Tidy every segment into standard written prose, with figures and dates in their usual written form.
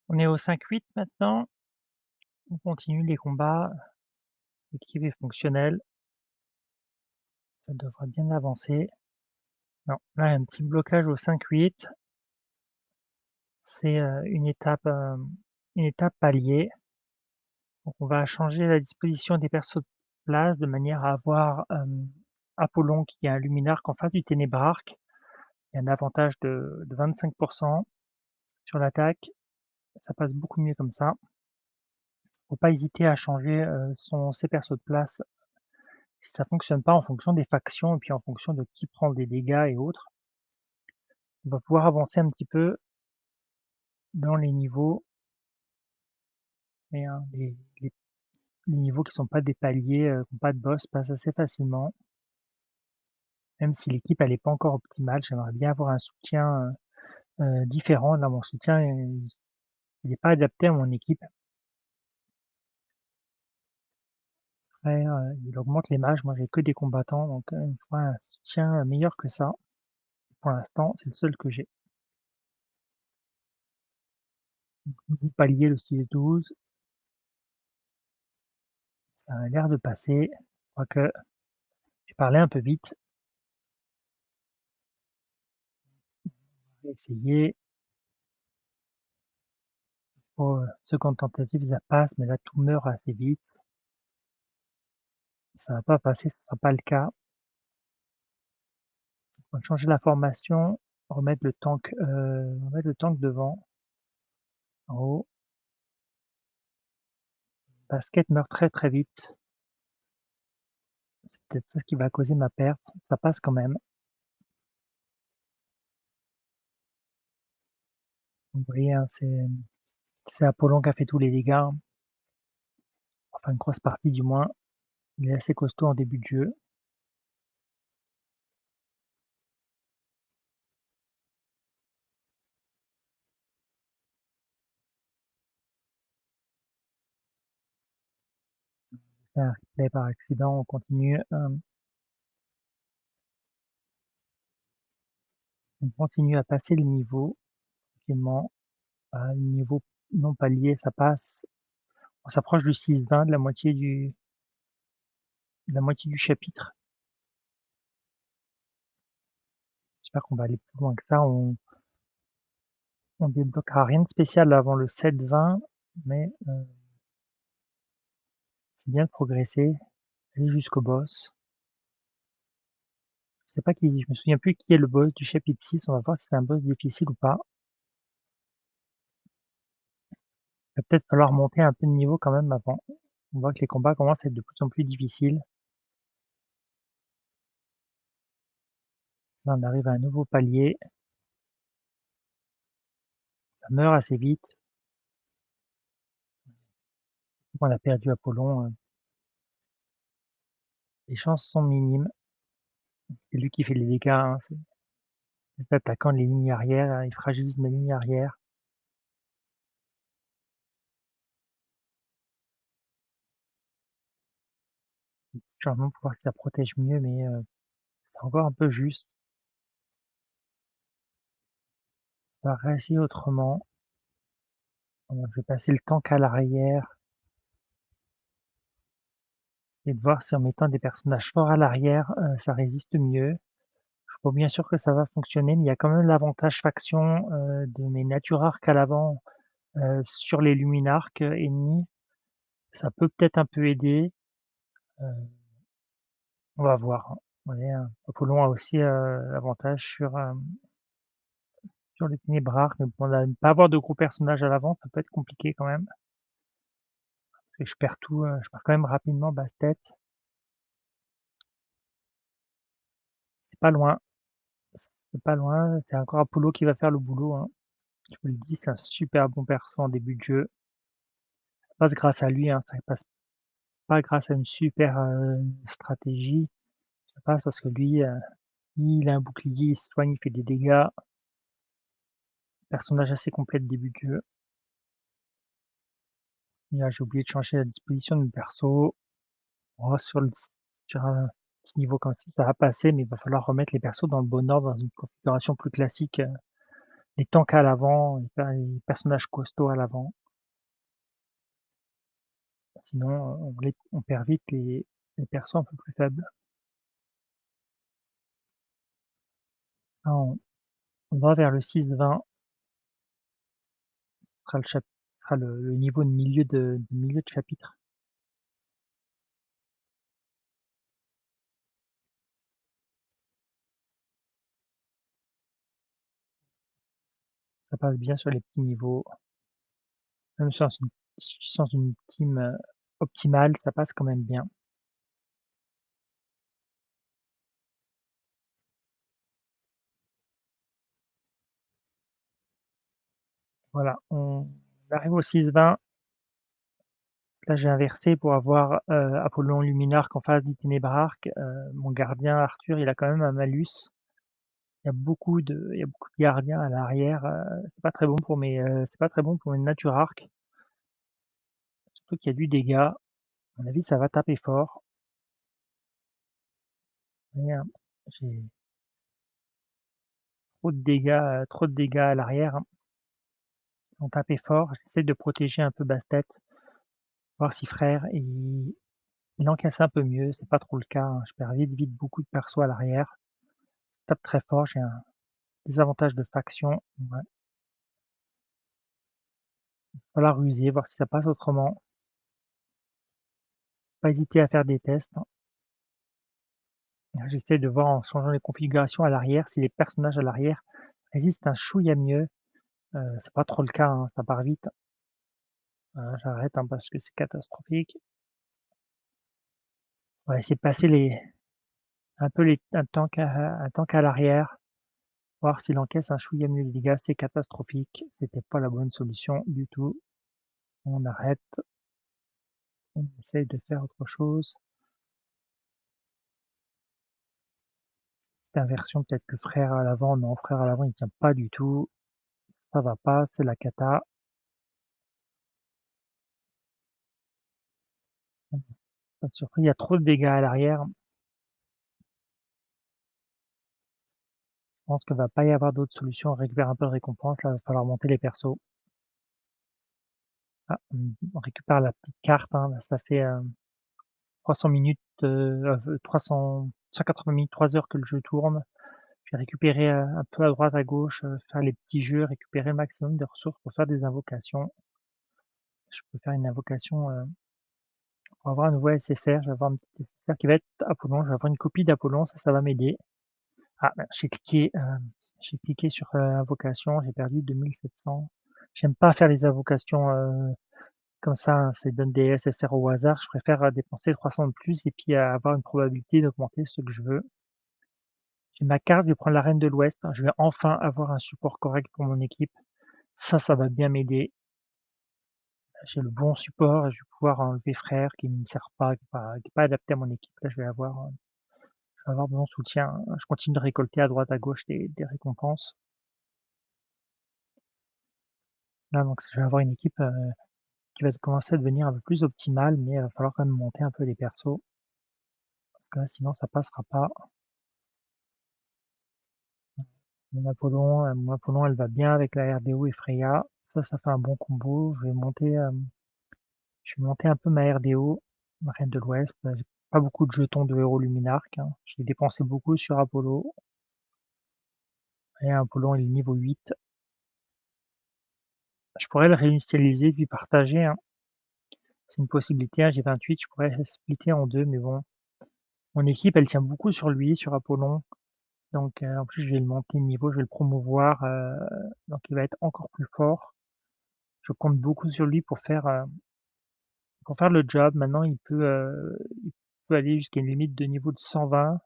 On est au 5-8 maintenant. On continue les combats. L'équipe est fonctionnelle. Ça devrait bien avancer. Non, là, il y a un petit blocage au 5-8. C'est une étape palier. Donc, on va changer la disposition des persos de place de manière à avoir Apollon qui a un Luminarque en face du Ténébrarque. Il y a un avantage de 25% sur l'attaque. Ça passe beaucoup mieux comme ça. Faut pas hésiter à changer ses persos de place si ça fonctionne pas en fonction des factions et puis en fonction de qui prend des dégâts et autres. On va pouvoir avancer un petit peu dans les niveaux, mais les niveaux qui sont pas des paliers, qui n'ont pas de boss, passent assez facilement. Même si l'équipe elle est pas encore optimale, j'aimerais bien avoir un soutien différent. Là, mon soutien, il est pas adapté à mon équipe. Après, il augmente les mages. Moi, j'ai que des combattants, donc il me faudrait un soutien meilleur que ça. Pour l'instant, c'est le seul que j'ai. Nouveau palier, le 6-12. Ça a l'air de passer. Quoique, j'ai parlé un peu vite. Je vais essayer. Oh, seconde tentative, ça passe, mais là, tout meurt assez vite. Ça va pas passer, ce sera pas le cas. On va changer la formation, remettre le tank devant, en haut. Basket meurt très très vite. C'est peut-être ça qui va causer ma perte. Ça passe quand même. Vous voyez, hein, c'est Apollon qui a fait tous les dégâts. Enfin, une grosse partie du moins. Il est assez costaud en début de jeu. Fait un replay par accident, on continue. On continue à passer le niveau tranquillement. Le niveau non palier, ça passe. On s'approche du 6-20, de la moitié du chapitre. J'espère qu'on va aller plus loin que ça. On débloquera rien de spécial avant le 7-20, mais c'est bien de progresser, aller jusqu'au boss. Je sais pas je me souviens plus qui est le boss du chapitre 6. On va voir si c'est un boss difficile ou pas. Il va peut-être falloir monter un peu de niveau quand même avant. On voit que les combats commencent à être de plus en plus difficiles. Là, on arrive à un nouveau palier. Ça meurt assez vite. On a perdu Apollon. Les chances sont minimes. C'est lui qui fait les dégâts, hein. C'est l'attaquant de les lignes arrière, hein. Il fragilise mes lignes arrière. Changement pour voir si ça protège mieux, mais c'est encore un peu juste. On va réessayer autrement. Je vais passer le tank à l'arrière et de voir si en mettant des personnages forts à l'arrière, ça résiste mieux. Je suis pas bien sûr que ça va fonctionner, mais il y a quand même l'avantage faction de mes Naturarques à l'avant sur les Luminarques ennemis. Ça peut peut-être un peu aider. Euh, on va voir, hein. Ouais, Apollon a aussi l'avantage sur les Ténébrarques, mais bon, ne pas avoir de gros personnages à l'avant, ça peut être compliqué quand même. Parce que je perds tout, je perds quand même rapidement Bastet. C'est pas loin, c'est pas loin, c'est encore Apollo qui va faire le boulot, hein. Je vous le dis, c'est un super bon perso en début de jeu. Ça passe grâce à lui, hein, ça passe pas grâce à une super stratégie. Ça passe parce que lui, il a un bouclier, il se soigne, il fait des dégâts. Personnage assez complet de début de jeu. Et là, j'ai oublié de changer la disposition de mon perso. Oh, sur un petit niveau comme ça va passer, mais il va falloir remettre les persos dans le bon ordre, dans une configuration plus classique. les tanks à l'avant, les personnages costauds à l'avant. Sinon, on perd vite les persos un peu plus faibles. Là, on va vers le 6-20, sera le niveau de milieu de chapitre. Ça passe bien sur les petits niveaux. Même sans une team optimale, ça passe quand même bien. Voilà, on arrive au 6-20. Là, j'ai inversé pour avoir Apollon Luminarque en face du Ténébrarque. Mon gardien Arthur, il a quand même un malus. Il y a beaucoup de gardiens à l'arrière. C'est pas très bon c'est pas très bon pour mes Naturarques. Surtout qu'il y a du dégât. À mon avis, ça va taper fort. Mais, j'ai trop de dégâts à l'arrière. Ils ont tapé fort. J'essaie de protéger un peu Bastet, voir si frère il encaisse un peu mieux. C'est pas trop le cas, hein. Je perds vite beaucoup de persos à l'arrière. Ça tape très fort. J'ai un désavantage de faction. Ouais. Falloir ruser, voir si ça passe autrement. Pas hésiter à faire des tests. J'essaie de voir en changeant les configurations à l'arrière si les personnages à l'arrière résistent un chouïa mieux. C'est pas trop le cas, hein, ça part vite. J'arrête, hein, parce que c'est catastrophique. On va essayer de passer un tank à l'arrière, voir s'il encaisse un chouïa mieux les dégâts. C'est catastrophique. C'était pas la bonne solution du tout. On arrête. On essaye de faire autre chose. Cette inversion, peut-être que frère à l'avant, non, frère à l'avant, il tient pas du tout. Ça va pas, c'est la cata. Pas de surprise, il y a trop de dégâts à l'arrière. Je pense qu'il va pas y avoir d'autre solution. On récupère un peu de récompense. Là, il va falloir monter les persos. Ah, on récupère la petite carte, hein. Là, ça fait 300 minutes, 180 minutes, 3 heures que le jeu tourne. Je vais récupérer un peu à droite, à gauche, faire les petits jeux, récupérer le maximum de ressources pour faire des invocations. Je peux faire une invocation pour avoir un nouveau SSR. Je vais avoir un petit SSR qui va être Apollon. Je vais avoir une copie d'Apollon, ça va m'aider. Ah, ben, j'ai cliqué sur invocation, j'ai perdu 2700. J'aime pas faire les invocations comme ça, hein, ça donne des SSR au hasard. Je préfère dépenser 300 de plus et puis avoir une probabilité d'augmenter ce que je veux. J'ai ma carte, je vais prendre la Reine de l'Ouest. Je vais enfin avoir un support correct pour mon équipe. Ça va bien m'aider. J'ai le bon support et je vais pouvoir enlever Frère qui ne me sert pas, qui est pas adapté à mon équipe. Là, je vais avoir bon soutien. Je continue de récolter à droite, à gauche des récompenses. Là, donc, je vais avoir une équipe qui va commencer à devenir un peu plus optimale, mais il va falloir quand même monter un peu les persos. Parce que là, sinon, ça passera pas. Mon Apollon, elle va bien avec la RDO et Freya. Ça fait un bon combo. Je vais monter un peu ma RDO, ma Reine de l'Ouest. J'ai pas beaucoup de jetons de héros Luminarque, hein. J'ai dépensé beaucoup sur Apollo. Et Apollon, il est niveau 8. Je pourrais le réinitialiser puis partager, hein. C'est une possibilité, hein. J'ai 28, je pourrais splitter en deux, mais bon. Mon équipe, elle tient beaucoup sur lui, sur Apollon. Donc, en plus, je vais le monter de niveau, je vais le promouvoir. Donc, il va être encore plus fort. Je compte beaucoup sur lui pour faire le job. Maintenant, il peut aller jusqu'à une limite de niveau de 120.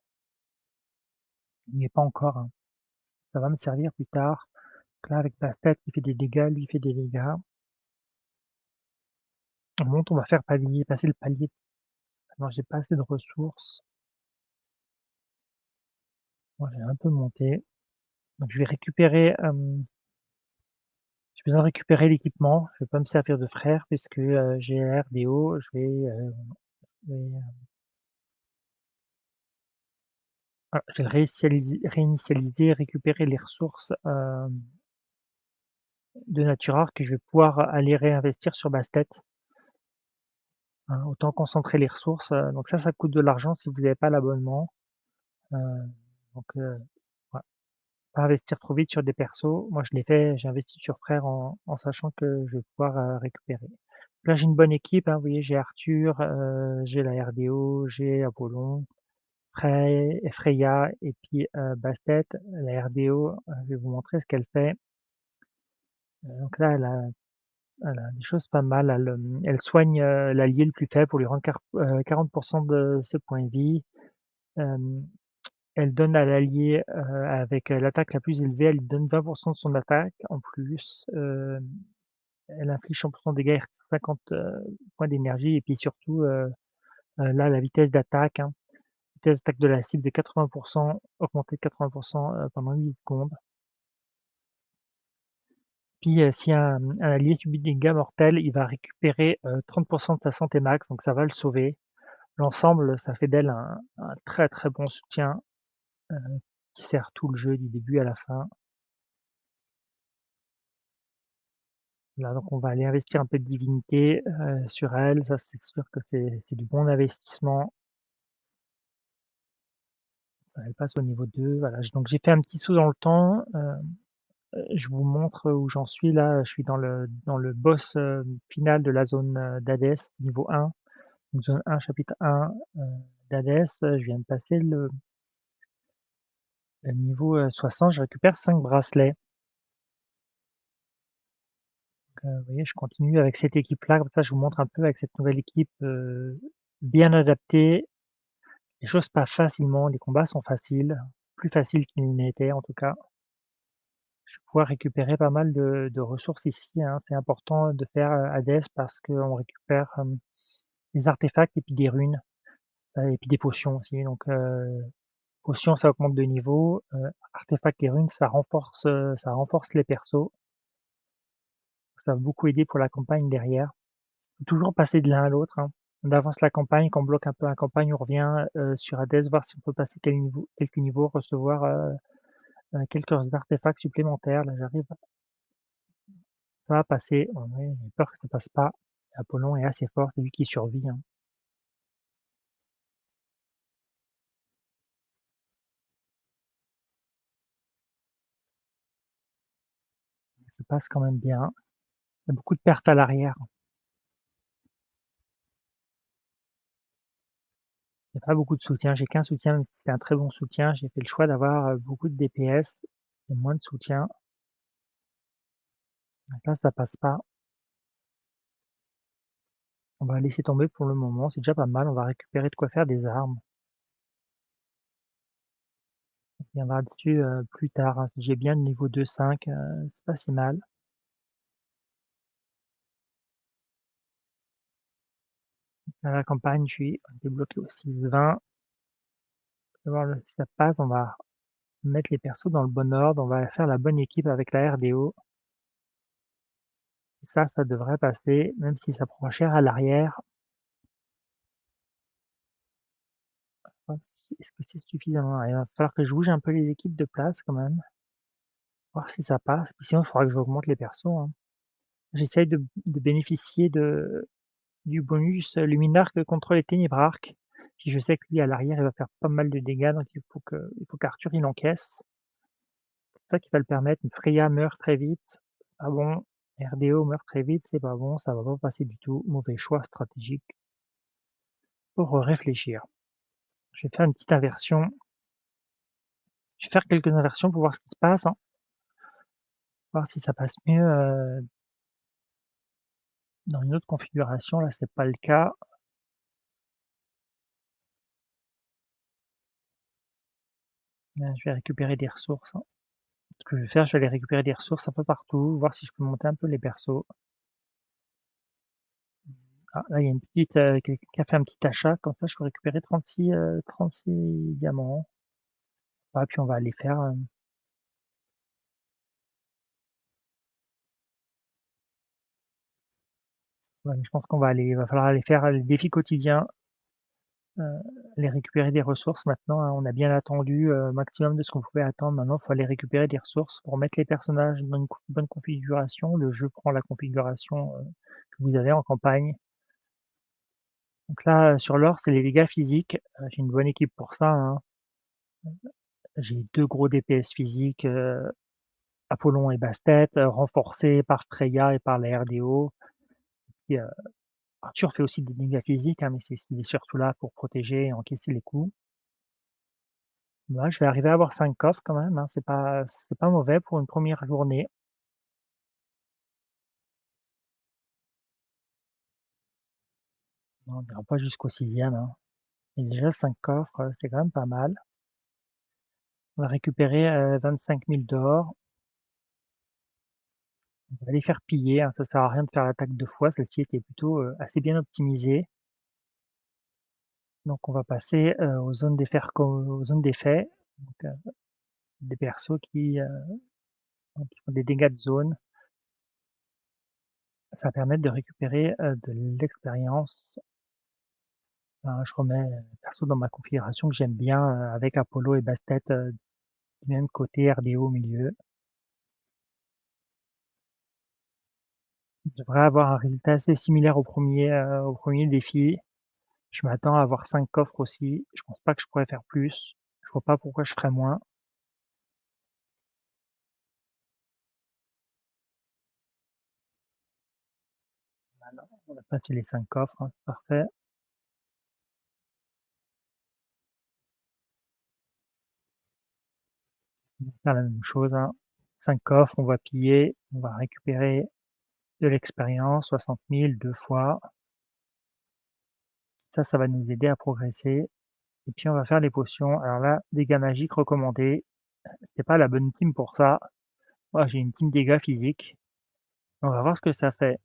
Il n'y est pas encore, hein. Ça va me servir plus tard. Donc là, avec Bastet qui fait des dégâts, lui fait des dégâts. On monte, on va faire passer le palier. Non, j'ai pas assez de ressources. Moi, j'ai un peu monté. Donc, j'ai besoin de récupérer l'équipement. Je vais pas me servir de frère puisque j'ai RDO. Je vais le réinitialiser, récupérer les ressources de nature rare que je vais pouvoir aller réinvestir sur Bastet. Hein, autant concentrer les ressources, donc ça coûte de l'argent si vous n'avez pas l'abonnement, heu, donc ouais, pas investir trop vite sur des persos. Moi, je l'ai fait, j'ai investi sur Frères en sachant que je vais pouvoir, récupérer. Là, j'ai une bonne équipe, hein, vous voyez, j'ai Arthur, j'ai la RDO, j'ai Apollon, Freya et puis, Bastet. La RDO, je vais vous montrer ce qu'elle fait. Donc là, elle a des choses pas mal. Elle soigne, l'allié le plus faible pour lui rendre 40 de ses points de vie. Hem, Elle donne à l'allié, avec, l'attaque la plus élevée, elle lui donne 20 de son attaque en plus. Elle inflige 100 de dégâts, 50, points d'énergie et puis surtout, là, la vitesse d'attaque, hein, vitesse d'attaque de la cible de 80 augmentée de 80 pendant 8 secondes. Puis, si un allié subit des dégâts mortels, il va récupérer, 30 de sa santé max, donc ça va le sauver. L'ensemble, ça fait d'elle un très, très bon soutien, heu, qui sert tout le jeu du début à la fin. Là, donc on va aller investir un peu de divinité, sur elle, ça c'est sûr que c'est du bon investissement. Ça, elle passe au niveau 2, voilà. Donc j'ai fait un petit saut dans le temps, je vous montre où j'en suis là, je suis dans le boss, final de la zone, d'Hadès, niveau 1, donc zone 1, chapitre 1, d'Hadès, je viens de passer le niveau, 60, je récupère 5 bracelets. Vous voyez, je continue avec cette équipe-là, comme ça je vous montre un peu avec cette nouvelle équipe, bien adaptée. Les choses passent facilement, les combats sont faciles, plus faciles qu'ils n'étaient en tout cas. Je vais pouvoir récupérer pas mal de ressources ici, hein. C'est important de faire, Hades parce qu'on récupère, des artefacts et puis des runes, ça et puis des potions aussi donc potions ça augmente de niveau, artefacts et runes ça renforce les persos. Ça va beaucoup aider pour la campagne derrière. Faut toujours passer de l'un à l'autre, hein. On avance la campagne, quand on bloque un peu la campagne, on revient, sur Hades, voir si on peut passer quelques niveaux, recevoir, quelques artefacts supplémentaires. Là, j'arrive, ça va passer. Ouais, j'ai peur que ça passe pas. Apollon est assez fort, c'est lui qui survit, hein. Ça passe quand même bien. Il y a beaucoup de pertes à l'arrière. Il y a pas beaucoup de soutien. J'ai qu'un soutien, mais c'est un très bon soutien. J'ai fait le choix d'avoir, beaucoup de DPS et moins de soutien. Donc là, ça passe pas. On va laisser tomber pour le moment, c'est déjà pas mal. On va récupérer de quoi faire des armes. On reviendra dessus, plus tard, hein. Si j'ai bien le niveau 2-5, c'est pas si mal. Dans la campagne, je suis débloqué au 6-20. On va voir si ça passe. On va mettre les persos dans le bon ordre. On va faire la bonne équipe avec la RDO. Ça devrait passer, même si ça prend cher à l'arrière. Est-ce que c'est suffisant? Il va falloir que je bouge un peu les équipes de place quand même. Voir si ça passe. Puis sinon, il faudra que j'augmente les persos, hein. J'essaye de bénéficier du bonus Luminarque contre les Ténébrarques. Puis je sais que lui à l'arrière il va faire pas mal de dégâts, donc il faut qu'Arthur il encaisse. C'est ça qui va le permettre. Freya meurt très vite, c'est pas bon. RDO meurt très vite, c'est pas bon, ça va pas passer du tout. Mauvais choix stratégique pour réfléchir. Je vais faire une petite inversion. Je vais faire quelques inversions pour voir ce qui se passe, hein. Voir si ça passe mieux dans une autre configuration. Là, c'est pas le cas. Je vais récupérer des ressources, hein. Ce que je vais faire, je vais aller récupérer des ressources un peu partout, voir si je peux monter un peu les persos. Ah, là, il y a une petite, quelqu'un qui a fait un petit achat, comme ça je peux récupérer 36 diamants. Ah, puis on va aller faire, ouais, je pense qu'on va aller, il va falloir aller faire les défis quotidiens. aller récupérer des ressources maintenant, hein. On a bien attendu, maximum de ce qu'on pouvait attendre. Maintenant, il faut aller récupérer des ressources pour mettre les personnages dans une bonne configuration. Le jeu prend la configuration, que vous avez en campagne. Donc là, sur l'or, c'est les dégâts physiques. J'ai une bonne équipe pour ça, hein. J'ai 2 gros DPS physiques, Apollon et Bastet, renforcés par Freya et par la RDO. Et Arthur fait aussi des dégâts physiques, hein, mais il est surtout là pour protéger et encaisser les coups. Moi, je vais arriver à avoir 5 coffres quand même, hein, c'est pas mauvais pour une première journée. On n'ira pas jusqu'au 6e, hein. Et déjà 5 coffres, c'est quand même pas mal. On va récupérer 25 000 d'or. On va les faire piller, hein, ça sert à rien de faire l'attaque 2 fois, celle-ci était plutôt assez bien optimisée. Donc on va passer aux zones aux zones d'effet, donc des persos qui font des dégâts de zone. Ça va permettre de récupérer de l'expérience. Je remets perso dans ma configuration que j'aime bien avec Apollo et Bastet du même côté, RDO au milieu. Je devrais avoir un résultat assez similaire au premier défi. Je m'attends à avoir 5 coffres aussi. Je pense pas que je pourrais faire plus. Je vois pas pourquoi je ferais moins. Voilà, on a passé les 5 coffres, hein, c'est parfait. On va faire la même chose, hein. 5 coffres, on va piller, on va récupérer de l'expérience, 60 000 2 fois. Ça va nous aider à progresser. Et puis on va faire les potions. Alors là, dégâts magiques recommandés. C'était pas la bonne team pour ça. Moi, j'ai une team dégâts physiques. On va voir ce que ça fait.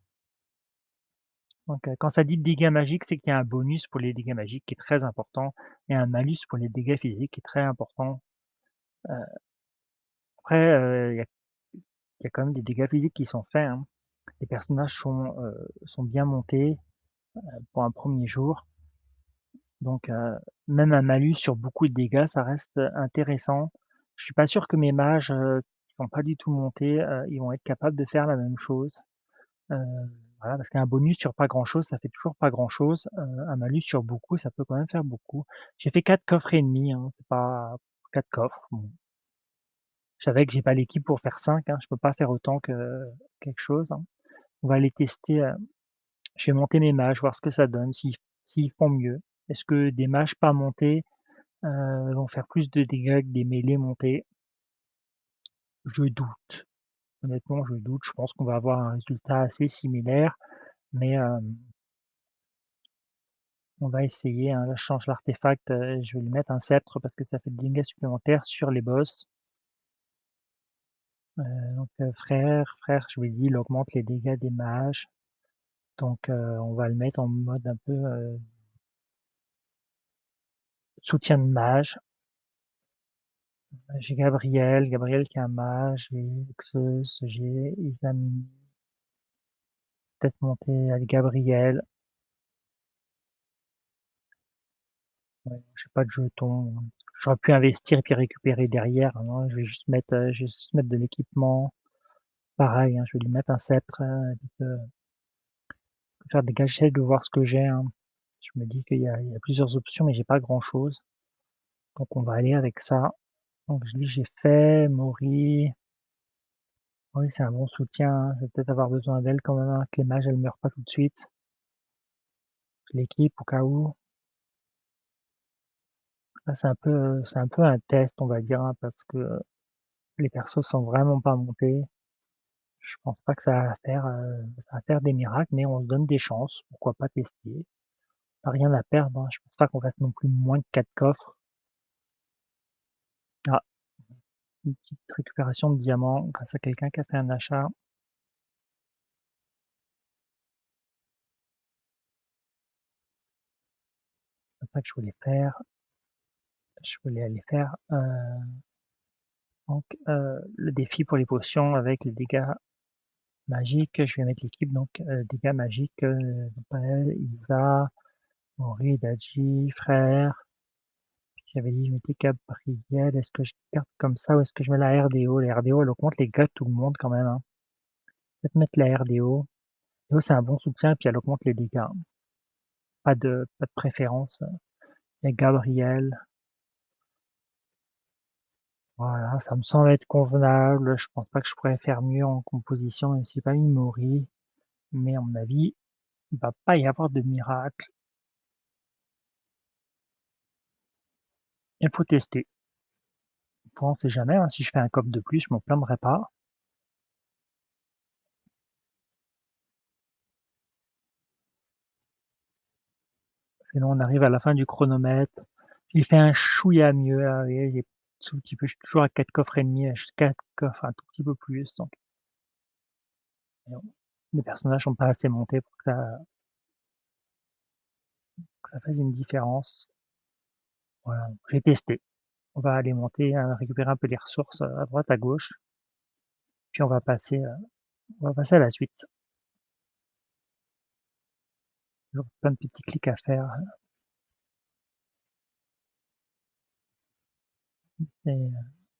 Donc, quand ça dit dégâts magiques, c'est qu'il y a un bonus pour les dégâts magiques qui est très important et un malus pour les dégâts physiques qui est très important. Euh, Après, il y a quand même des dégâts physiques qui sont faits, hein. Les personnages sont bien montés pour un premier jour. Donc, même un malus sur beaucoup de dégâts, ça reste intéressant. Je suis pas sûr que mes mages qui sont pas du tout montés, ils vont être capables de faire la même chose. Euh, voilà, parce qu'un bonus sur pas grand-chose, ça fait toujours pas grand-chose. Un malus sur beaucoup, ça peut quand même faire beaucoup. J'ai fait 4 coffres et demi, hein, c'est pas 4 coffres. Bon. Je savais que j'ai pas l'équipe pour faire 5, hein, je peux pas faire autant que quelque chose, hein. On va les tester. Je vais monter mes mages, voir ce que ça donne, s'ils font mieux. Est-ce que des mages pas montés vont faire plus de dégâts que des mêlées montés? Je doute. Honnêtement, je doute. Je pense qu'on va avoir un résultat assez similaire, mais on va essayer, hein. Là, je change l'artefact, je vais lui mettre un sceptre parce que ça fait des dégâts supplémentaires sur les boss. Donc frère, je vous l'ai dit, il augmente les dégâts des mages. Donc on va le mettre en mode un peu soutien de mage. J'ai Gabriel qui est un mage, j'ai Xeus, j'ai Izami, peut-être monter avec Gabriel. Ouais, j'ai pas de jetons. J'aurais pu investir et puis récupérer derrière, hein. Je vais juste mettre de l'équipement. Pareil, hein, je vais lui mettre un sceptre, faire des gâchettes de voir ce que j'ai, hein. Je me dis qu'il y a plusieurs options, mais j'ai pas grand-chose. Donc on va aller avec ça. Donc j'ai fait, Mori. Oui, c'est un bon soutien, hein. Je vais peut-être avoir besoin d'elle quand même, hein, que les mages elles meurent pas tout de suite. L'équipe au cas où. Là, c'est un peu un test, on va dire, hein, parce que les persos sont vraiment pas montés. Je pense pas que ça va faire des miracles, mais on se donne des chances. Pourquoi pas tester? Pas rien à perdre, hein. Je pense pas qu'on fasse non plus moins de 4 coffres. Ah, une petite récupération de diamants grâce à quelqu'un qui a fait un achat. C'est ça que je voulais faire. Je voulais aller faire donc le défi pour les potions avec les dégâts magiques. Je vais mettre l'équipe donc dégâts magiques. Pavel, Isa, Mori, Daji, frère. J'avais dit je mettais Gabriel, est-ce que je garde comme ça ou est-ce que je mets la RDO? Les RDO, elle augmente les gars de tout le monde quand même, hein. Peut-être mettre la RDO. RDO, c'est un bon soutien et puis elle augmente les dégâts. Pas de préférence. Il y a Gabriel. Voilà, ça me semble être convenable. Je pense pas que je pourrais faire mieux en composition, même si c'est pas Mimori. Mais à mon avis, il va pas y avoir de miracle. Il faut tester. On sait jamais, hein. Si je fais un cop de plus, je m'en plaindrai pas. Sinon, on arrive à la fin du chronomètre. J'ai fait un chouïa mieux, là, et j'ai tout petit peu, je suis toujours à 4 coffres et demi, 4 coffres, un tout petit peu plus. Donc, les personnages sont pas assez montés pour que ça fasse une différence. Voilà, j'ai testé. On va aller monter, récupérer un peu les ressources à droite, à gauche, puis on va passer à la suite. Toujours plein de petits clics à faire et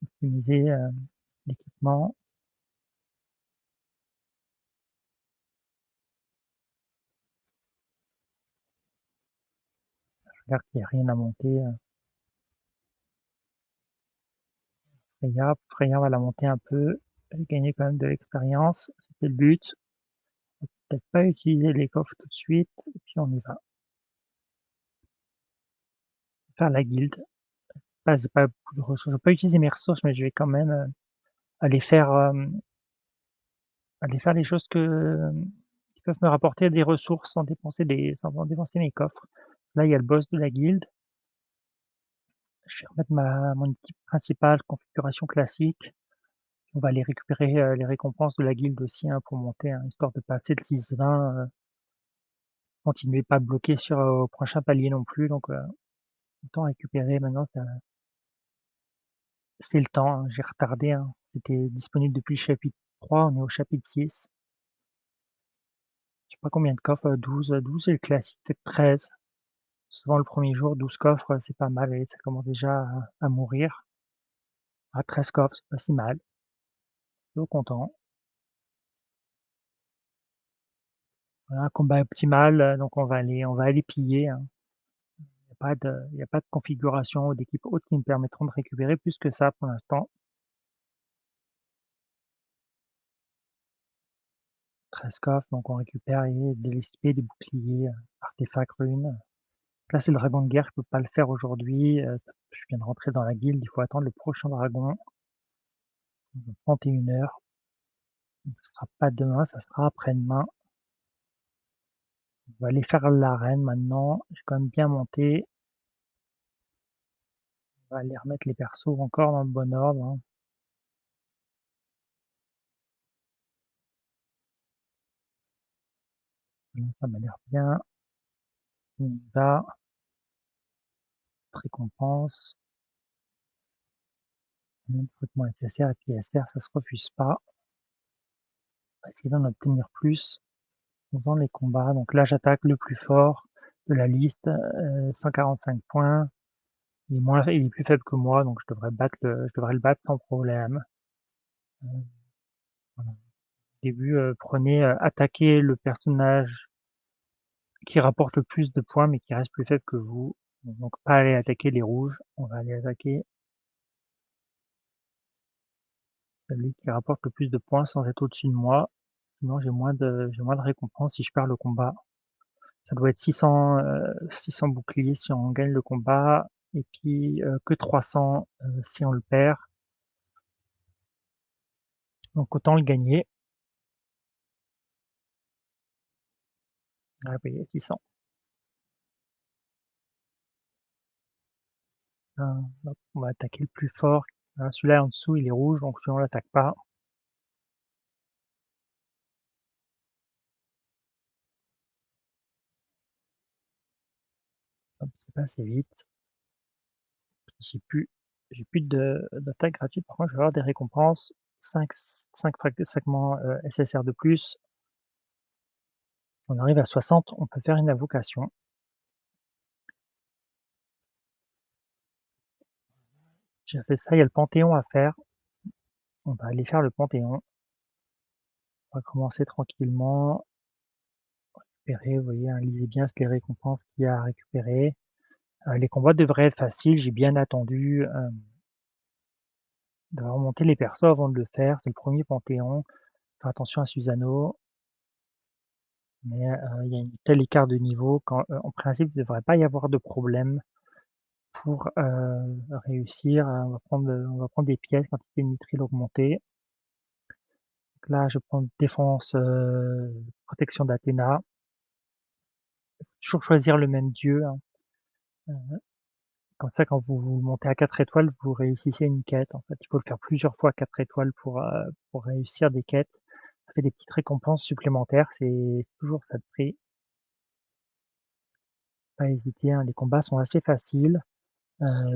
optimiser l'équipement. Je regarde qu'il n'y a rien à monter. Freya, on va la monter un peu, gagner quand même de l'expérience, c'était le but. Peut-être pas utiliser les coffres tout de suite, et puis on y va. Faire la guilde. J'ai pas beaucoup de ressources. Je vais pas utiliser mes ressources, mais je vais quand même aller faire, aller faire les choses qui peuvent me rapporter des ressources sans dépenser mes coffres. Là, il y a le boss de la guilde. Je vais remettre mon équipe principale, configuration classique. On va aller récupérer les récompenses de la guilde aussi, hein, pour monter, hein, histoire de passer de 6-20. Continuer pas bloqué sur au prochain palier non plus. Donc, autant récupérer maintenant, c'est le temps, hein. J'ai retardé, hein. C'était disponible depuis le chapitre 3, on est au chapitre 6. Je sais pas combien de coffres, 12, 12 c'est le classique, peut-être 13. Souvent le premier jour, 12 coffres, c'est pas mal et ça commence déjà à mourir. 13 coffres, c'est pas si mal. Plutôt content. Voilà, un combat optimal, donc on va aller piller, hein. Il y a pas de configuration ou d'équipe haute qui me permettront de récupérer plus que ça pour l'instant. 13 coffres, donc on récupère des LSP, des boucliers, artefacts, runes. Là, c'est le dragon de guerre, je peux pas le faire aujourd'hui. Je viens de rentrer dans la guilde, il faut attendre le prochain dragon. 31 heures. Ce sera pas demain, ça sera après-demain. On va aller faire l'arène maintenant. J'ai quand même bien monté. On va aller remettre les persos encore dans le bon ordre, hein. Ça m'a l'air bien. On y va. Récompense. Recrutement SSR et puis SR, ça se refuse pas. On va essayer d'en obtenir plus en faisant les combats. Donc là, j'attaque le plus fort de la liste, 145 points. Il est plus faible que moi, donc je devrais le battre sans problème. Voilà. Au début, attaquez le personnage qui rapporte le plus de points, mais qui reste plus faible que vous. Donc pas aller attaquer les rouges, on va aller attaquer celui qui rapporte le plus de points sans être au-dessus de moi. Sinon j'ai moins de récompenses si je perds le combat. Ça doit être 600 boucliers si on gagne le combat, et puis que 300 si on le perd. Donc autant le gagner. Ah oui, 600. On va attaquer le plus fort. Celui-là en dessous, il est rouge, donc celui-là on l'attaque pas. Hop, c'est pas assez vite. J'ai plus, j'ai plus d'attaque gratuite. Par contre, je vais avoir des récompenses. 5 fragments SSR de plus. On arrive à 60, on peut faire une invocation. J'ai fait ça, il y a le Panthéon à faire. On va aller faire le Panthéon. On va commencer tranquillement. Récupérer, vous voyez, hein, lisez bien les récompenses qu'il y a à récupérer. Les combats devraient être faciles, j'ai bien attendu de remonter les persos avant de le faire. C'est le premier Panthéon. Faire attention à Susano. Mais il y a un tel écart de niveau qu'en principe, il ne devrait pas y avoir de problème pour réussir. On va prendre des pièces, quantité de nitril augmentée. Donc là, je prends défense, protection d'Athéna. Toujours choisir le même dieu, hein. Comme ça, quand vous montez à 4 étoiles, vous réussissez une quête. En fait, il faut le faire plusieurs fois à 4 étoiles pour réussir des quêtes. Ça fait des petites récompenses supplémentaires. C'est toujours ça de prix. Pas hésiter, hein. Les combats sont assez faciles.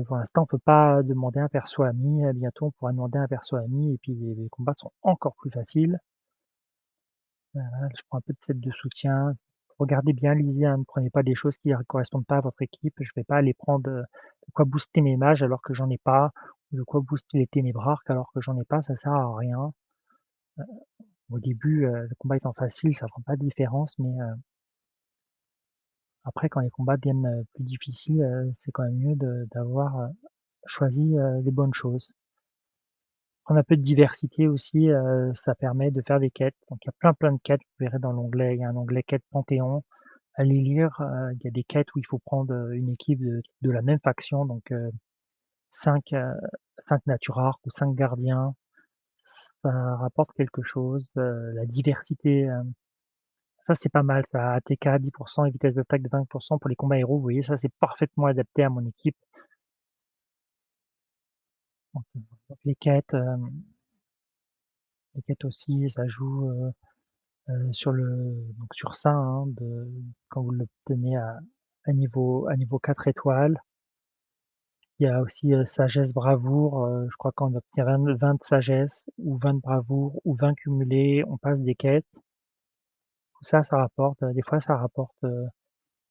Pour l'instant, on peut pas demander un perso ami. Bientôt, on pourra demander un perso ami. Et puis, les combats sont encore plus faciles. Je prends un peu de set de soutien. Regardez bien, lisez, hein, ne prenez pas des choses qui ne correspondent pas à votre équipe. Je vais pas aller prendre de quoi booster mes mages alors que j'en ai pas, ou de quoi booster les ténébrarques alors que j'en ai pas, ça sert à rien. Au début, le combat étant facile, ça fera pas de différence, mais après, quand les combats deviennent plus difficiles, c'est quand même mieux d'avoir choisi les bonnes choses. Prendre un peu de diversité aussi, ça permet de faire des quêtes. Donc il y a plein de quêtes, vous verrez dans l'onglet, il y a un onglet quête Panthéon. Allez lire, il y a des quêtes où il faut prendre une équipe de la même faction, donc 5 naturarques ou 5 gardiens, ça rapporte quelque chose. La diversité, ça c'est pas mal, ça. ATK 10% et vitesse d'attaque de 20% pour les combats héros, vous voyez, ça c'est parfaitement adapté à mon équipe. Donc, les quêtes aussi, ça joue sur ça, hein, quand vous l'obtenez à niveau 4 étoiles. Il y a aussi sagesse, bravoure. Je crois qu'on obtient 20 de sagesse ou 20 de bravoure ou 20 cumulés, on passe des quêtes. Tout ça, ça rapporte, des fois, ça rapporte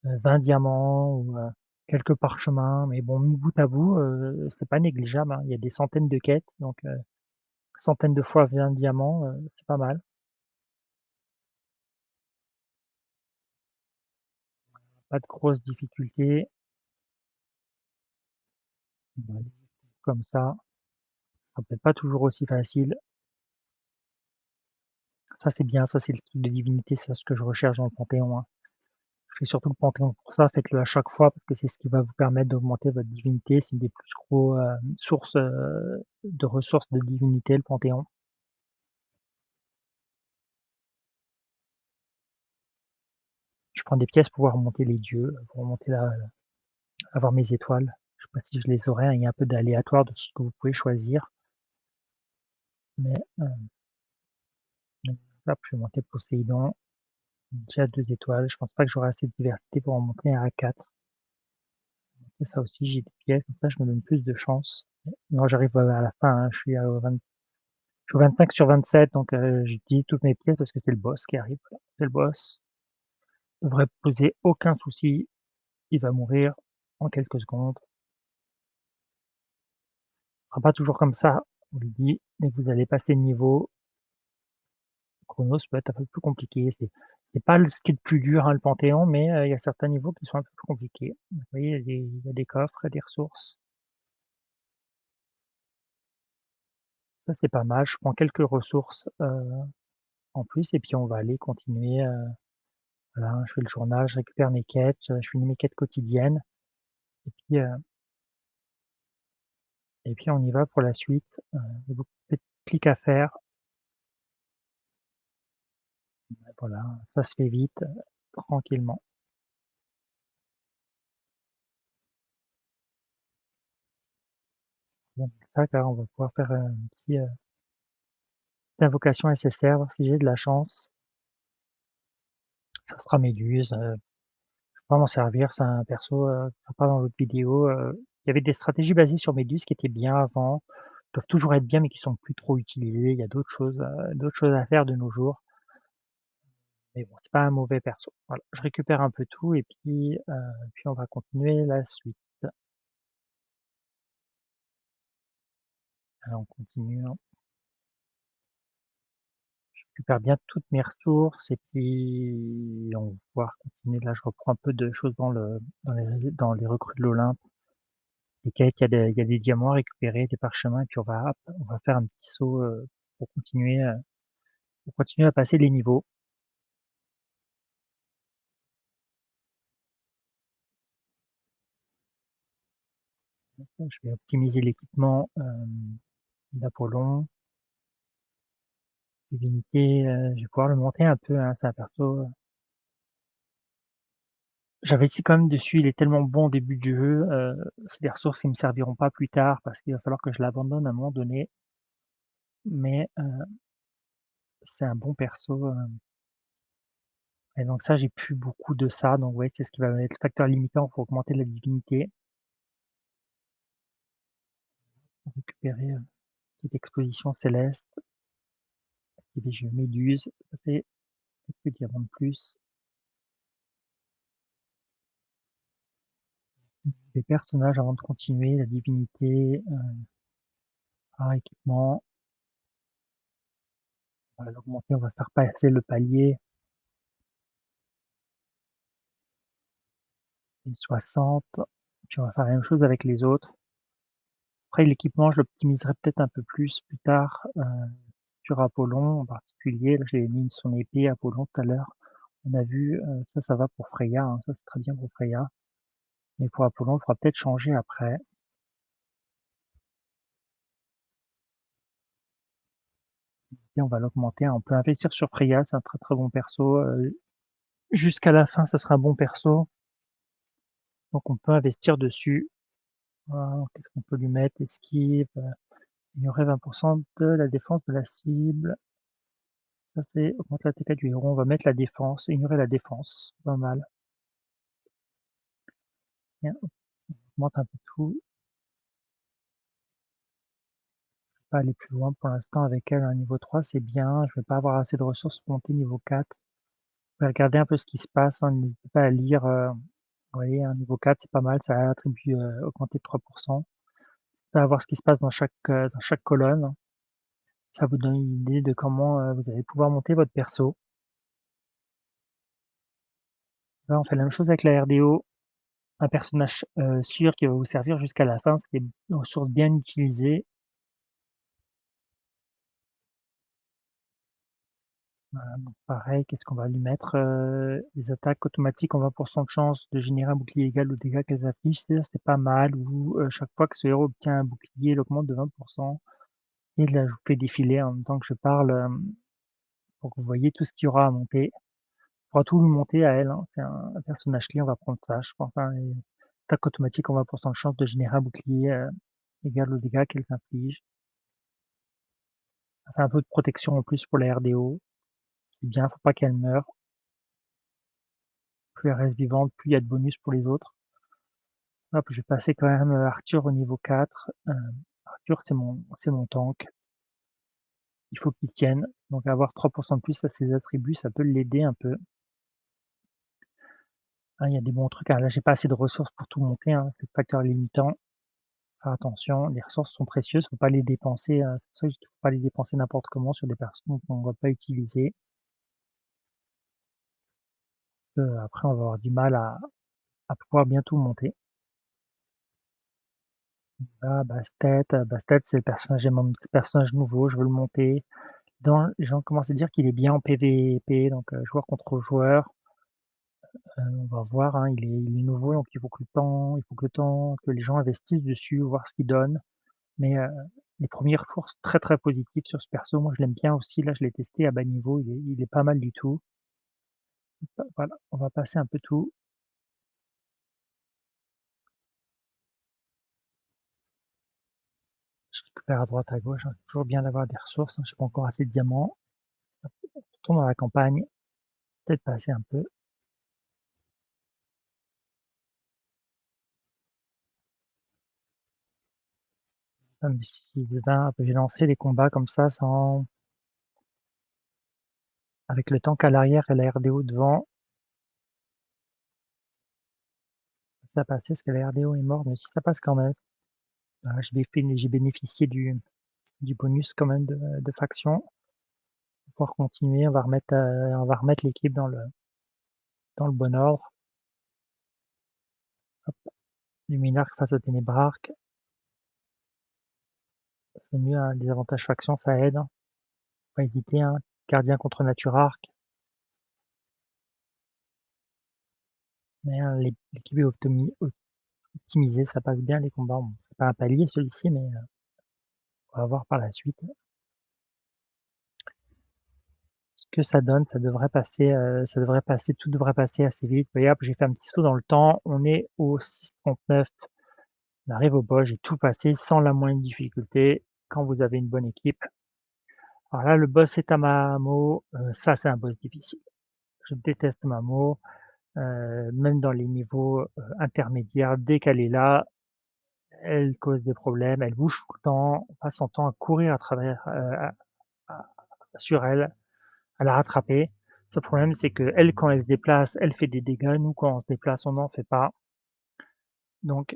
20 diamants ou quelques parchemins. Mais bon, mis bout à bout, c'est pas négligeable, hein. Il y a des centaines de quêtes, donc centaines de fois 20 diamants, c'est pas mal. Pas de grosses difficultés. On va aller comme ça. Ça peut-être pas toujours aussi facile. Ça, c'est bien. Ça, c'est le type de divinité. C'est ce que je recherche dans le Panthéon, hein. Je fais surtout le Panthéon pour ça, faites-le à chaque fois parce que c'est ce qui va vous permettre d'augmenter votre divinité. C'est une des plus gros sources de ressources de divinité, le Panthéon. Je prends des pièces pour pouvoir monter les dieux, pour monter avoir mes étoiles. Je sais pas si je les aurai, hein. Il y a un peu d'aléatoire de ce que vous pouvez choisir. Mais hop, je vais monter Poséidon. Déjà 2 étoiles. Je pense pas que j'aurai assez de diversité pour en monter à 4. Et ça aussi, j'ai des pièces, comme ça je me donne plus de chance. Non, j'arrive à la fin, hein. Je suis au 25 sur 27, donc j'utilise toutes mes pièces parce que c'est le boss qui arrive. C'est le boss. Il devrait poser aucun souci. Il va mourir en quelques secondes. Ce sera pas toujours comme ça, on le dit, mais vous allez passer le niveau. Chronos peut être un peu plus compliqué. C'est pas ce qui est le plus dur, hein, le Panthéon, mais il y a certains niveaux qui sont un peu plus compliqués. Vous voyez, il y a des coffres, il y a des ressources. Ça, c'est pas mal. Je prends quelques ressources en plus et puis on va aller continuer. Voilà, je fais le journal, je récupère mes quêtes, je finis mes quêtes quotidiennes et puis, heu et puis on y va pour la suite. Il y a beaucoup de petits clics à faire. Voilà, ça se fait vite, tranquillement. Donc ça, là, on va pouvoir faire un petit, petite invocation SSR, voir si j'ai de la chance. Ça sera Méduse, je vais pas m'en servir, c'est un perso, sympa dans l'autre vidéo. Il y avait des stratégies basées sur Méduse qui étaient bien avant, doivent toujours être bien, mais qui sont plus trop utilisées. Il y a d'autres choses à faire de nos jours. Mais bon, c'est pas un mauvais perso. Voilà, je récupère un peu tout et puis on va continuer la suite. Alors on continue, hein. Je récupère bien toutes mes ressources et puis on va pouvoir continuer. Là, je reprends un peu de choses dans les recrues de l'Olympe. Les quêtes, il y a des diamants à récupérer, des parchemins, et puis on va faire un petit saut pour pour continuer à passer les niveaux. Je vais optimiser l'équipement d'Apollon, divinité. Je vais pouvoir le monter un peu, hein, c'est un perso. J'investis quand même dessus, il est tellement bon au début du jeu. C'est des ressources qui me serviront pas plus tard parce qu'il va falloir que je l'abandonne à un moment donné. Mais c'est un bon perso. Et donc ça, j'ai plus beaucoup de ça. Donc ouais, c'est ce qui va être le facteur limitant pour augmenter la divinité. Pour récupérer une petite exposition céleste. Et des jeux méduse. Ça fait quelques diamants de plus. Les personnages avant de continuer, la divinité, équipement. On va l'augmenter, on va faire passer le palier. Et 60. Puis on va faire la même chose avec les autres. Après, l'équipement, je l'optimiserai peut-être un peu plus tard sur Apollon en particulier. Là, j'ai mis son épée Apollon tout à l'heure. On a vu, ça va pour Freya, hein, ça c'est très bien pour Freya. Mais pour Apollon, il faudra peut-être changer après. Et on va l'augmenter. On peut investir sur Freya, c'est un très très bon perso. Jusqu'à la fin, ça sera un bon perso. Donc on peut investir dessus. Voilà, qu'est-ce qu'on peut lui mettre? Esquive, ignorer 20% de la défense de la cible. Ça c'est augmenter la TK du héros. On va mettre la défense, ignorer la défense. Pas mal. Bien, on augmente un peu tout. Pas aller plus loin pour l'instant avec elle. Un niveau 3, c'est bien. Je vais pas avoir assez de ressources pour monter niveau 4. Vous pouvez regarder un peu ce qui se passe, hein. N'hésitez pas à lire. Vous voyez, un niveau 4, c'est pas mal. Ça attribue augmenté de 3%. N'hésitez pas à voir ce qui se passe dans chaque colonne. Ça vous donne une idée de comment vous allez pouvoir monter votre perso. Là, on fait la même chose avec la RDO. Un personnage sûr qui va vous servir jusqu'à la fin. C'est des ressources bien utilisées. Voilà, donc pareil, qu'est-ce qu'on va lui mettre? Les attaques automatiques ont 20% de chance de générer un bouclier égal aux dégâts qu'elles affichent. C'est pas mal. Ou chaque fois que ce héros obtient un bouclier, il augmente de 20%. Et là, je vous fais défiler en même temps que je parle pour que vous voyez tout ce qu'il y aura à monter. On pourra tout lui monter à elle, hein. C'est un personnage clé, on va prendre ça, je pense, hein. Et attaque automatique ont 20% de chance de générer un bouclier égal aux dégâts qu'elles infligent. Ça fait un peu de protection en plus pour la RDO. C'est bien, faut pas qu'elle meure. Plus elle reste vivante, plus il y a de bonus pour les autres. Hop, je vais passer quand même Arthur au niveau 4. Arthur, c'est mon tank. Il faut qu'il tienne. Donc avoir 3% de plus à ses attributs, ça peut l'aider un peu. Hein, il y a des bons trucs. Ah, là, j'ai pas assez de ressources pour tout monter, hein. C'est le facteur limitant. Faire attention, les ressources sont précieuses, faut pas les dépenser. C'est pour ça qu'il faut pas les dépenser n'importe comment sur des personnes qu'on va pas utiliser. Après, on va avoir du mal à pouvoir bien tout monter. Là, Bastet, c'est le personnage, personnage nouveau, je veux le monter. Les gens commencent à dire qu'il est bien en PVP, donc joueur contre joueur. On va voir, hein, il est nouveau, donc il faut que le temps, que les gens investissent dessus, voir ce qu'il donne. Mais les premiers retours sont très très positifs sur ce perso. Moi, je l'aime bien aussi. Là, je l'ai testé à bas niveau, il est pas mal du tout. Voilà, on va passer un peu tout. Je récupère à droite, à gauche, hein. C'est toujours bien d'avoir des ressources, hein. Je n'ai pas encore assez de diamants. On retourne dans la campagne, peut-être passer un peu. Comme 6-20, j'ai lancé les combats comme ça, sans, avec le tank à l'arrière et la RDO devant. Ça passait parce que la RDO est morte, mais si ça passe quand même. Voilà, j'ai bénéficié du bonus quand même de faction. Pour pouvoir continuer, on va remettre l'équipe dans le bon ordre. Hop, Luminarque face au Ténébrarque. C'est mieux, hein, les avantages faction, ça aide. Faut pas hésiter, hein. Gardien contre Naturarque. Mais l'équipe est optimisée, ça passe bien les combats. Bon, c'est pas un palier celui-ci, mais on va voir par la suite ce que ça donne. Tout devrait passer assez vite. Voyez, hop, j'ai fait un petit saut dans le temps. On est au 6,39. On arrive au boss, j'ai tout passé sans la moindre difficulté quand vous avez une bonne équipe. Alors là, le boss c'est Tamamo. Ça, c'est un boss difficile. Je déteste Mamo. Même dans les niveaux intermédiaires, dès qu'elle est là, elle cause des problèmes. Elle bouge tout le temps. On passe son temps à courir à travers, sur elle, à la rattraper. Ce problème, c'est que elle, quand elle se déplace, elle fait des dégâts. Nous, quand on se déplace, on n'en fait pas. Donc,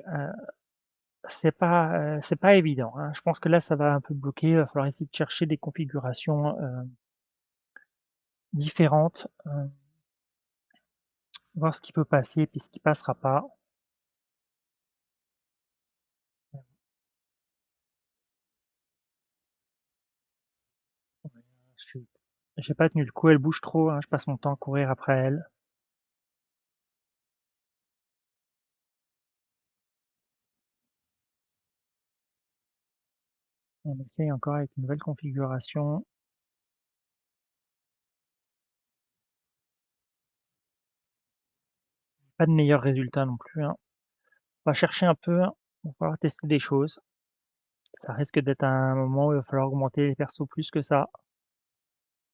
c'est pas évident, hein. Je pense que là, ça va un peu bloquer. Il va falloir essayer de chercher des configurations différentes, voir ce qui peut passer puis ce qui passera pas. Je J'ai pas tenu le coup, elle bouge trop, hein, je passe mon temps à courir après elle. On essaye encore avec une nouvelle configuration. Pas de meilleurs résultats non plus, hein. On va chercher un peu, hein. On va falloir tester des choses. Ça risque d'être un moment où il va falloir augmenter les persos plus que ça.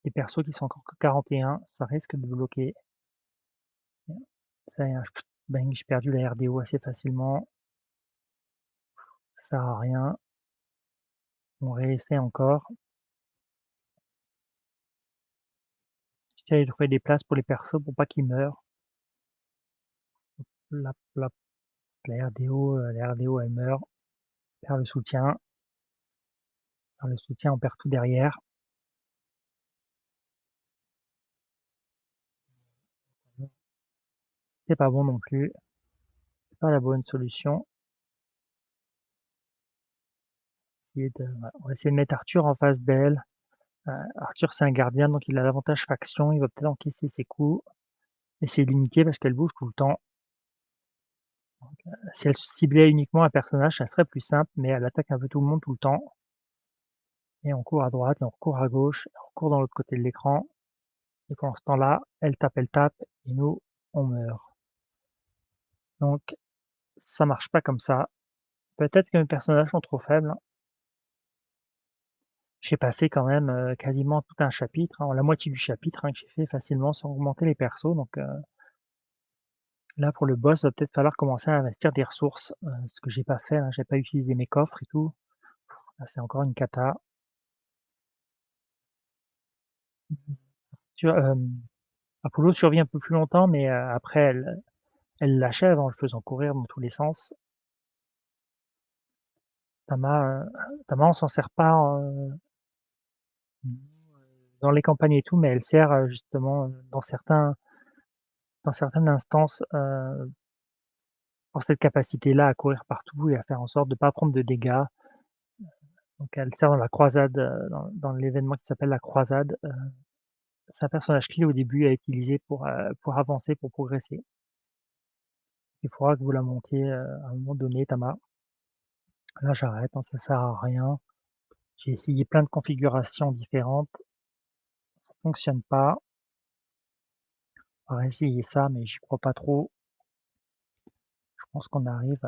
Les persos qui sont encore que 41, ça risque de bloquer. Ça y est, bang, j'ai perdu la RDO assez facilement. Ça sert à rien. On réessaie encore. J'essaie de trouver des places pour les persos pour pas qu'ils meurent. La RDO, elle meurt. On perd le soutien. Par le soutien, on perd tout derrière. C'est pas bon non plus. C'est pas la bonne solution. On va essayer de mettre Arthur en face d'elle. Arthur, c'est un gardien, donc il a l'avantage faction. Il va peut-être encaisser ses coups. Essayer de limiter parce qu'elle bouge tout le temps. Si elle ciblait uniquement un personnage, ça serait plus simple, mais elle attaque un peu tout le monde tout le temps. Et on court à droite, et on court à gauche, et on court dans l'autre côté de l'écran. Et pendant ce temps-là, elle tape, et nous, on meurt. Donc, ça marche pas comme ça. Peut-être que mes personnages sont trop faibles, hein. J'ai passé quand même quasiment tout un chapitre, hein, la moitié du chapitre, hein, que j'ai fait facilement sans augmenter les persos. Donc là, pour le boss, il va peut-être falloir commencer à investir des ressources, ce que j'ai pas fait, hein, j'ai pas utilisé mes coffres et tout. Là, c'est encore une cata. Apollo survit un peu plus longtemps, mais après, elle l'achève en le faisant courir dans tous les sens. Tama, Tama, on s'en sert pas dans les campagnes et tout, mais elle sert justement dans certaines instances pour cette capacité-là à courir partout et à faire en sorte de ne pas prendre de dégâts. Donc elle sert dans la croisade, dans l'événement qui s'appelle la croisade. C'est un personnage clé au début à utiliser pour avancer, pour progresser. Il faudra que vous la montiez à un moment donné, Tama. Là, j'arrête, hein, ça sert à rien. J'ai essayé plein de configurations différentes, ça fonctionne pas. On va essayer ça, mais j'y crois pas trop. Je pense qu'on arrive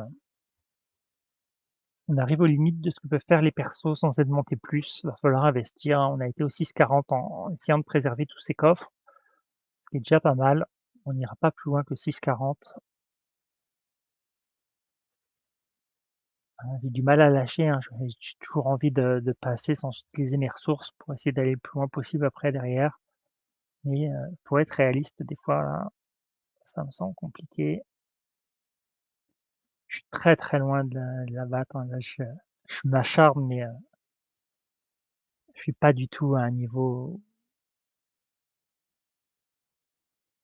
aux limites de ce que peuvent faire les persos sans être monté plus. Il va falloir investir, hein. On a été au 6,40 en essayant de préserver tous ces coffres, ce qui est déjà pas mal. On n'ira pas plus loin que 6,40. J'ai du mal à lâcher, hein. J'ai toujours envie de passer sans utiliser mes ressources pour essayer d'aller le plus loin possible après derrière. Mais faut être réaliste des fois là, ça me semble compliqué. Je suis très très loin de la battre, hein. Là, je m'acharne, mais Je suis pas du tout à un niveau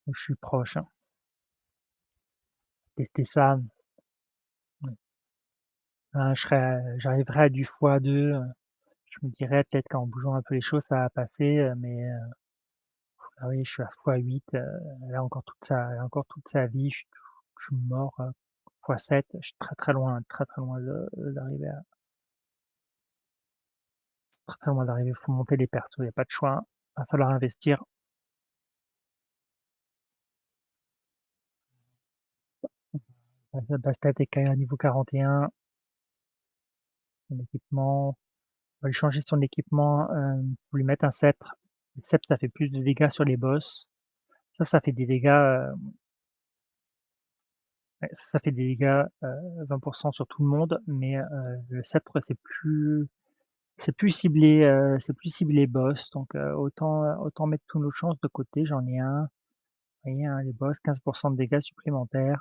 où je suis proche, hein. Tester ça, ouais. J'arriverai à du x2. Je me dirais peut-être qu'en bougeant un peu les choses, ça va passer, mais ah oui, je suis à x8. Elle a encore toute sa vie. Je suis mort. x7. Je suis très très loin d'arriver très très loin d'arriver. Faut monter les persos, il n'y a pas de choix. Va falloir investir. Bastet est à niveau 41. Son équipement, on va lui changer son équipement pour lui mettre un sceptre. Le sceptre, ça fait plus de dégâts sur les boss. Ça fait des dégâts, ouais, ça fait des dégâts 20% sur tout le monde, mais le sceptre, c'est plus ciblé boss. Donc autant mettre toutes nos chances de côté. J'en ai un. Vous voyez, hein, les boss, 15% de dégâts supplémentaires.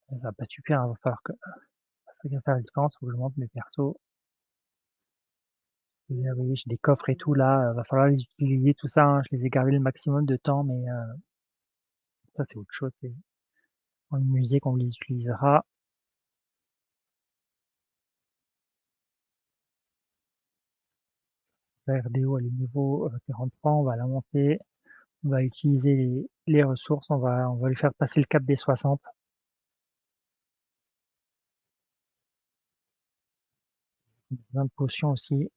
Ça va pas suffire, hein, va falloir que ça va faire la différence, faut que je monte mes persos. Et, vous voyez, j'ai des coffres et tout là, va falloir les utiliser tout ça, hein. Je les ai gardés le maximum de temps, mais ça c'est autre chose, c'est dans le musée qu'on les utilisera. La RDO elle est niveau 43, on va la monter, on va utiliser les ressources, on va lui faire passer le cap des 60. 20 de potions aussi.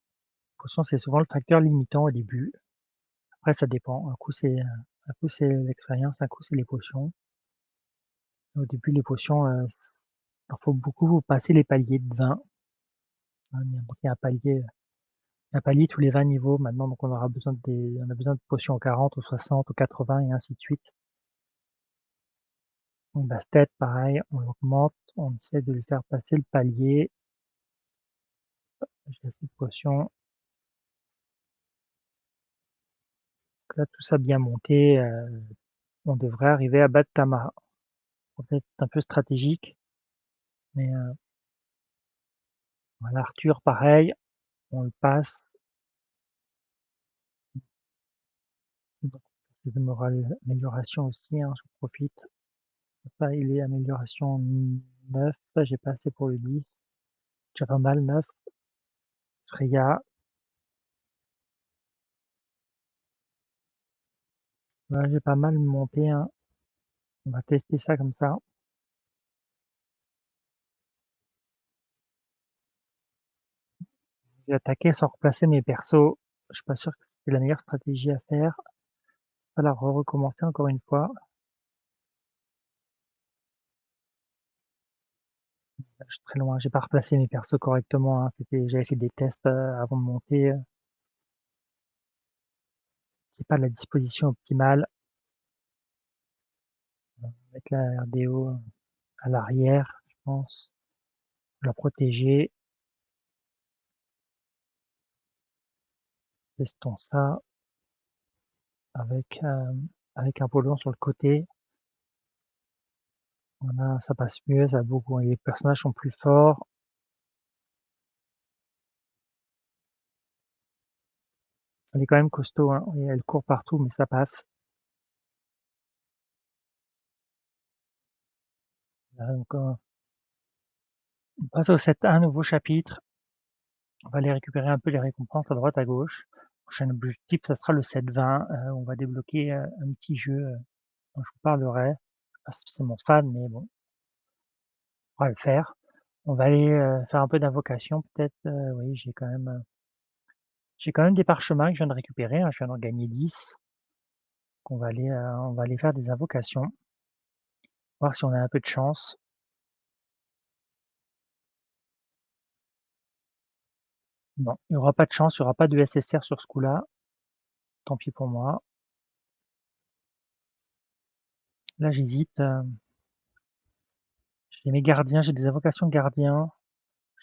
Potions c'est souvent le facteur limitant au début. Après ça dépend. Un coup c'est l'expérience, un coup c'est les potions. Au début les potions, il faut beaucoup passer les paliers de 20. Hein, donc il y a un palier tous les 20 niveaux maintenant, donc on a besoin de potions aux 40, aux 60, aux 80 et ainsi de suite. Donc Bastet, pareil, on l'augmente, on essaie de lui faire passer le palier. J'ai assez de potions. Donc là, tout ça bien monté, on devrait arriver à battre Tamara. Peut-être un peu stratégique, mais voilà, Arthur, pareil, on le passe. Donc, ces améliorations aussi, hein, j'en profite. Ça, il est amélioration 9, j'ai pas assez pour le 10. Déjà pas mal, 9. Freya, ouais, j'ai pas mal monté, hein. On va tester ça comme ça. J'ai attaqué sans replacer mes persos. Je suis pas sûr que c'était la meilleure stratégie à faire. Il va falloir recommencer encore une fois. Je suis très loin. J'ai pas replacé mes persos correctement, hein. J'avais fait des tests avant de monter. C'est pas la disposition optimale. On va mettre la RDO à l'arrière, je pense. La protéger. Testons ça avec, avec un polon sur le côté. Voilà, ça passe mieux, ça va beaucoup. Les personnages sont plus forts. Elle est quand même costaud, hein. Et elle court partout, mais ça passe. Donc, on passe au 7.1, nouveau chapitre. On va aller récupérer un peu les récompenses à droite, à gauche. Prochain objectif, ça sera le 7.20. On va débloquer un petit jeu dont je vous parlerai. Je sais pas si c'est mon fan, mais bon, on va le faire. On va aller faire un peu d'invocation, peut-être. Oui, j'ai quand même des parchemins que je viens de récupérer, hein. Je viens d'en gagner 10. Donc on va aller faire des invocations. Voir si on a un peu de chance. Non, il n'y aura pas de chance, il n'y aura pas de SSR sur ce coup-là. Tant pis pour moi. Là, j'hésite. J'ai mes gardiens, j'ai des invocations de gardiens.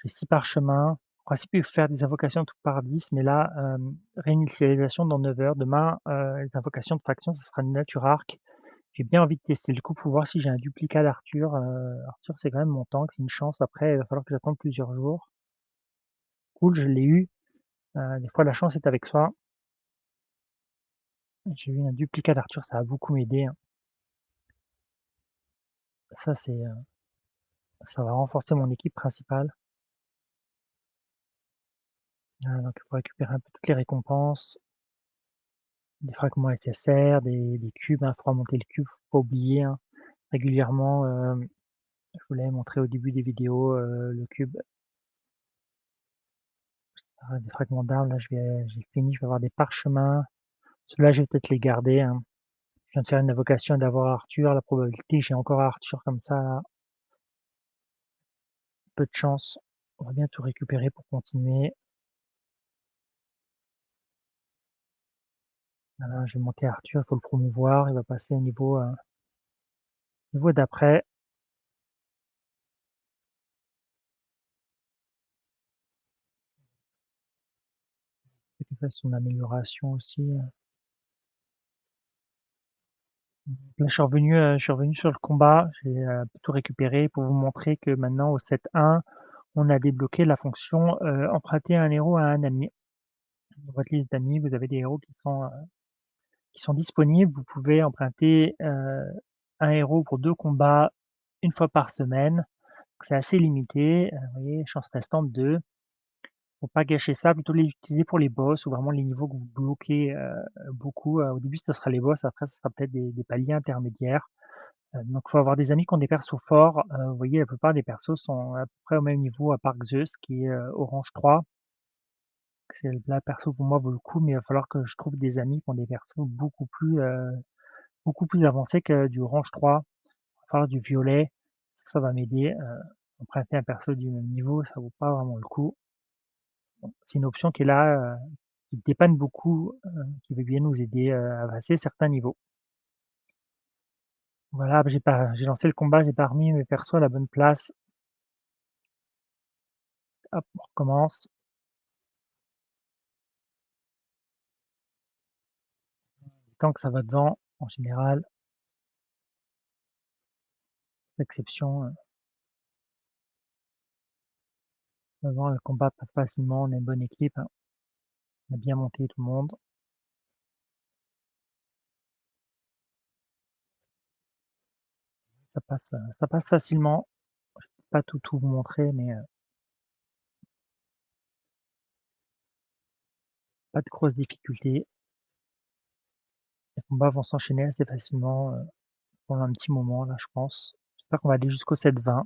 J'ai 6 parchemins. En principe, il faut faire des invocations tout par 10, mais là, réinitialisation dans 9 heures. Demain, les invocations de faction, ça sera une nature arc. J'ai bien envie de tester le coup pour voir si j'ai un duplicat d'Arthur. Arthur, c'est quand même mon tank, c'est une chance. Après, il va falloir que j'attende plusieurs jours. Cool, je l'ai eu. Des fois la chance est avec soi. J'ai eu un duplicat d'Arthur, ça a beaucoup aidé, hein. Ça c'est, ça va renforcer mon équipe principale. Donc il faut récupérer un peu toutes les récompenses, des fragments SSR, des cubes, hein, faut remonter le cube, faut pas oublier, hein, régulièrement, je vous l'avais montré au début des vidéos, le cube, des fragments d'armes, là j'ai fini, je vais avoir des parchemins. Ceux-là, je vais peut-être les garder, hein. Je viens de faire une invocation d'avoir Arthur, la probabilité que j'ai encore Arthur comme ça, peu de chance. On va bien tout récupérer pour continuer. Voilà, je vais monter Arthur, il faut le promouvoir, il va passer au niveau d'après. Faut qu'il fasse son amélioration aussi. Là, je suis revenu sur le combat, j'ai tout récupéré pour vous montrer que maintenant au 7-1, on a débloqué la fonction emprunter un héros à un ami. Dans votre liste d'amis, vous avez des héros qui sont disponibles. Vous pouvez emprunter un héros pour 2 combats une fois par semaine. C'est assez limité. Vous voyez, chance restante 2. Faut pas gâcher ça, plutôt l'utiliser pour les boss ou vraiment les niveaux que vous bloquez beaucoup. Au début, ce sera les boss, après, ce sera peut-être des paliers intermédiaires. Donc, il faut avoir des amis qui ont des persos forts. Vous voyez, la plupart des persos sont à peu près au même niveau, à part Zeus, qui est orange 3. C'est là, perso pour moi vaut le coup, mais il va falloir que je trouve des amis qui ont des persos beaucoup plus avancés que du orange 3. Il va falloir du violet. Ça va m'aider. Emprunter un perso du même niveau, ça vaut pas vraiment le coup. Bon, c'est une option qui est là, qui dépanne beaucoup, qui veut bien nous aider à passer certains niveaux. Voilà, j'ai lancé le combat, j'ai pas remis mes persos à la bonne place. Hop, on recommence. Tant que ça va devant, en général, l'exception, devant le combat pas facilement, on a une bonne équipe, hein. On a bien monté tout le monde. Ça passe facilement. Je peux pas tout vous montrer, mais pas de grosses difficultés. Les combats vont s'enchaîner assez facilement pendant un petit moment là, je pense. J'espère qu'on va aller jusqu'au 7-20.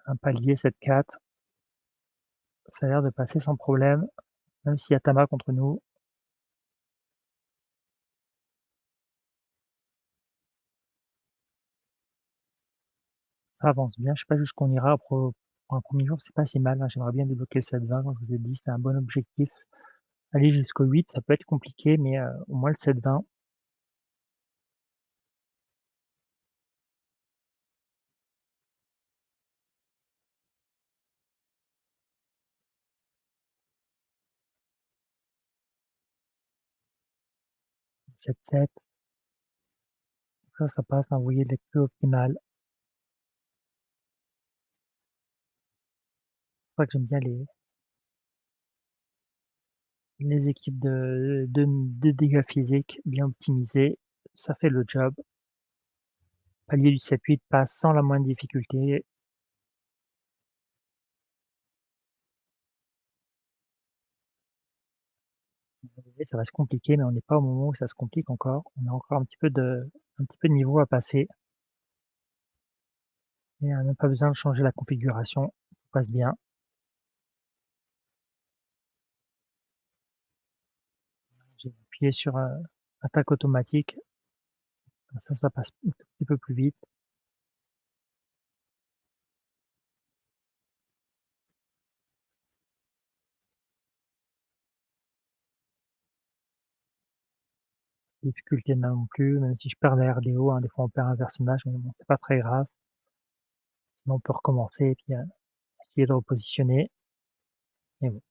Un palier 7-4. Ça a l'air de passer sans problème, même s'il y a Tama contre nous. Ça avance bien. Je sais pas jusqu'où on ira pour un premier jour, c'est pas si mal, hein. J'aimerais bien débloquer le 7-20, comme je vous ai dit, c'est un bon objectif. Aller jusqu'au 8, ça peut être compliqué, mais au moins le 7-20. Sept 7, ça passe, hein, vous voyez, lecture optimale. C'est pour ça que j'aime bien les équipes de dégâts physiques bien optimisées. Ça fait le job. Palier du 7-8 passe sans la moindre difficulté. Ça va se compliquer, mais on n'est pas au moment où ça se complique encore. On a encore un petit peu de niveau à passer. Et on n'a même pas besoin de changer la configuration. Ça passe bien. J'ai appuyé sur attaque automatique. Comme ça passe un tout petit peu plus vite. Difficulté non plus, même si je perds la RDO, hein, des fois on perd un personnage, mais bon, c'est pas très grave. Sinon on peut recommencer et puis essayer de repositionner. Et bon.